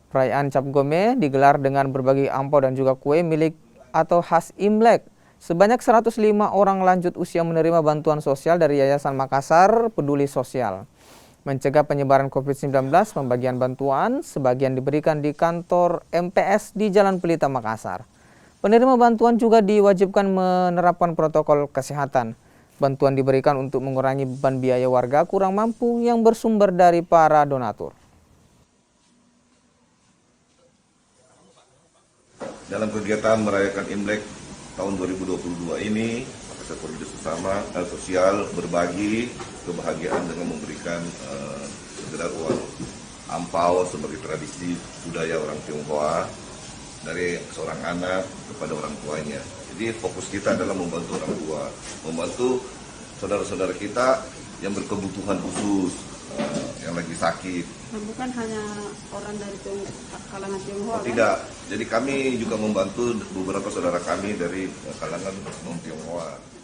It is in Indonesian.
Perayaan Cap Gome digelar dengan berbagai ampau dan juga kue milik atau khas Imlek. Sebanyak 105 orang lanjut usia menerima bantuan sosial dari Yayasan Makassar Peduli Sosial. Mencegah penyebaran COVID-19, pembagian bantuan sebagian diberikan di kantor MPS di Jalan Pelita, Makassar. Penerima bantuan juga diwajibkan menerapkan protokol kesehatan. Bantuan diberikan untuk mengurangi beban biaya warga kurang mampu yang bersumber dari para donatur. Dalam kegiatan merayakan Imlek tahun 2022 ini, Makassar Peduli Sosial berbagi kebahagiaan dengan memberikan sekedar uang ampau sebagai tradisi budaya orang Tionghoa dari seorang anak kepada orang tuanya. Jadi fokus kita adalah membantu orang tua, membantu saudara-saudara kita yang berkebutuhan khusus, yang lagi sakit. Bukan hanya orang dari kalangan Tionghoa. Tidak, jadi kami juga membantu beberapa saudara kami dari kalangan non-Tionghoa.